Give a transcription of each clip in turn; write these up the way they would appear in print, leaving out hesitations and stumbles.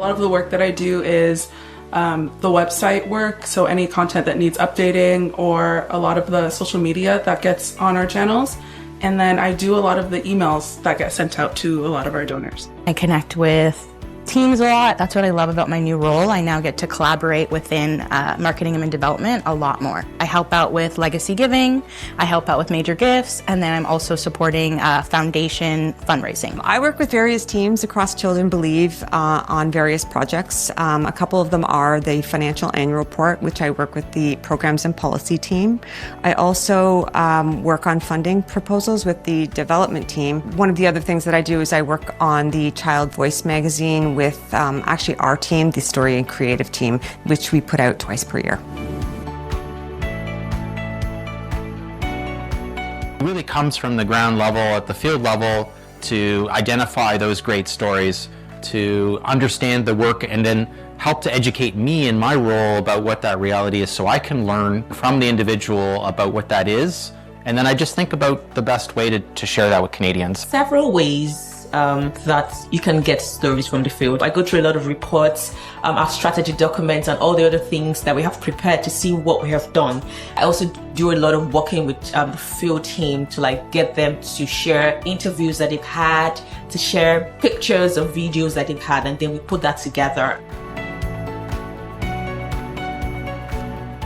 lot of the work that I do is the website work, so any content that needs updating or a lot of the social media that gets on our channels. And then I do a lot of the emails that get sent out to a lot of our donors. I connect with teams a lot. That's what I love about my new role. I now get to collaborate within marketing and development a lot more. I help out with legacy giving, I help out with major gifts, and then I'm also supporting foundation fundraising. I work with various teams across Children Believe on various projects. A couple of them are the financial annual report, which I work with the programs and policy team. I also work on funding proposals with the development team. One of the other things that I do is I work on the Child Voice magazine with actually our team, the Story and Creative team, which we put out twice per year. It really comes from the ground level, at the field level, to identify those great stories, to understand the work, and then help to educate me in my role about what that reality is so I can learn from the individual about what that is. And then I just think about the best way to share that with Canadians. Several ways that you can get stories from the field. I go through a lot of reports, our strategy documents, and all the other things that we have prepared to see what we have done. I also do a lot of working with the field team to get them to share interviews that they've had, to share pictures or videos that they've had, and then we put that together.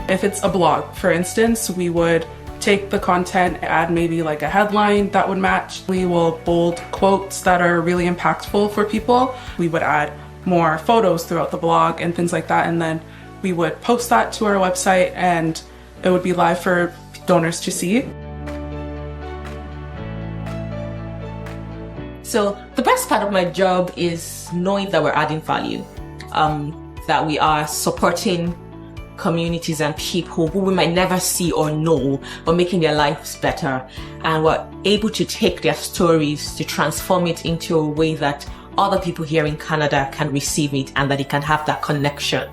If it's a blog, for instance, we would take the content, add maybe a headline that would match. We will bold quotes that are really impactful for people. We would add more photos throughout the blog and things like that, and then we would post that to our website and it would be live for donors to see. So the best part of my job is knowing that we're adding value, that we are supporting communities and people who we might never see or know, but making their lives better. And we're able to take their stories to transform it into a way that other people here in Canada can receive it and that they can have that connection.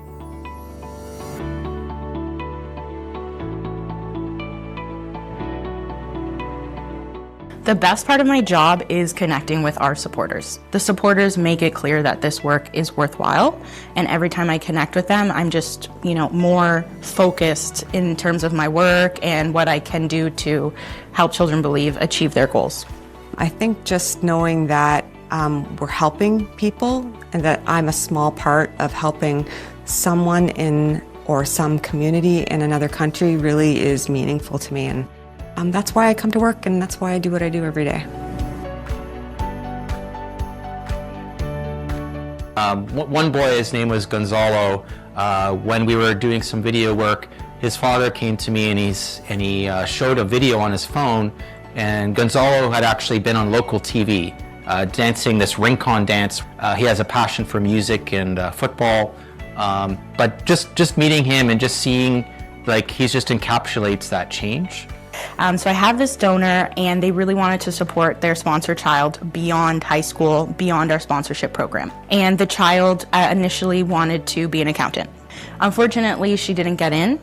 The best part of my job is connecting with our supporters. The supporters make it clear that this work is worthwhile, and every time I connect with them, I'm just, more focused in terms of my work and what I can do to help Children Believe achieve their goals. I think just knowing that we're helping people and that I'm a small part of helping someone in or some community in another country really is meaningful to me. And that's why I come to work, and that's why I do what I do every day. One boy, his name was Gonzalo. When we were doing some video work, his father came to me and he showed a video on his phone, and Gonzalo had actually been on local TV dancing this Rincon dance. He has a passion for music and football, but just meeting him and just seeing he just encapsulates that change. So I have this donor, and they really wanted to support their sponsor child beyond high school, beyond our sponsorship program. And the child initially wanted to be an accountant. Unfortunately, she didn't get in,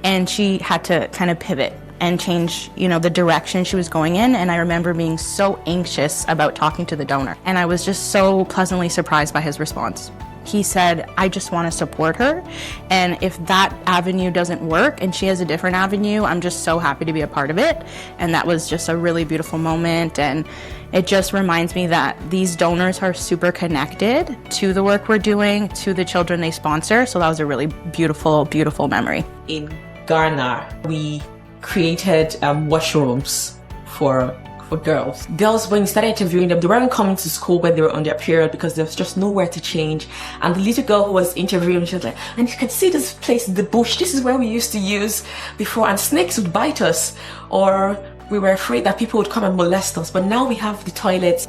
and she had to kind of pivot and change, the direction she was going in. And I remember being so anxious about talking to the donor, and I was just so pleasantly surprised by his response. He said, I just want to support her, and if that avenue doesn't work and she has a different avenue, I'm just so happy to be a part of it. And that was just a really beautiful moment, and it just reminds me that these donors are super connected to the work we're doing, to the children they sponsor. So that was a really beautiful, beautiful memory. In Ghana, we created washrooms for girls. Girls, when we started interviewing them, they weren't coming to school when they were on their period because there was just nowhere to change. And the little girl who was interviewing, she was like, and you can see this place, the bush, this is where we used to use before, and snakes would bite us, or we were afraid that people would come and molest us, but now we have the toilets.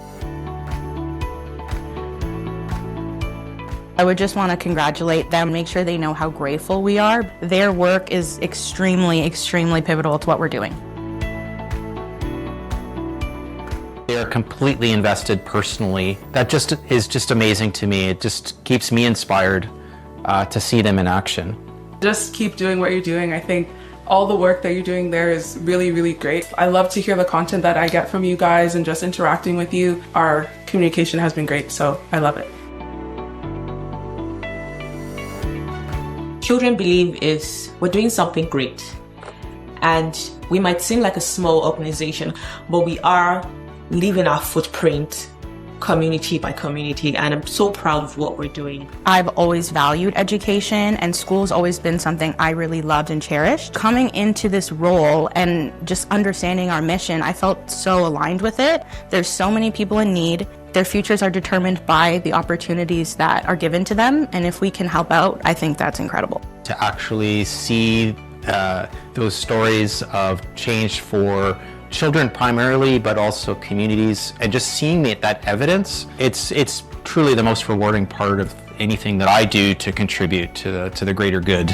I would just want to congratulate them, make sure they know how grateful we are. Their work is extremely, extremely pivotal to what we're doing. They are completely invested personally. That is just amazing to me. It just keeps me inspired to see them in action. Just keep doing what you're doing. I think all the work that you're doing there is really, really great. I love to hear the content that I get from you guys and just interacting with you. Our communication has been great, so I love it. Children Believe is we're doing something great. And we might seem like a small organization, but we are leaving our footprint community by community, and I'm so proud of what we're doing. I've always valued education, and school's always been something I really loved and cherished. Coming into this role and just understanding our mission, I felt so aligned with it. There's so many people in need. Their futures are determined by the opportunities that are given to them, and if we can help out, I think that's incredible. To actually see those stories of change for children primarily, but also communities, and just seeing that evidence, it's truly the most rewarding part of anything that I do to contribute to the greater good.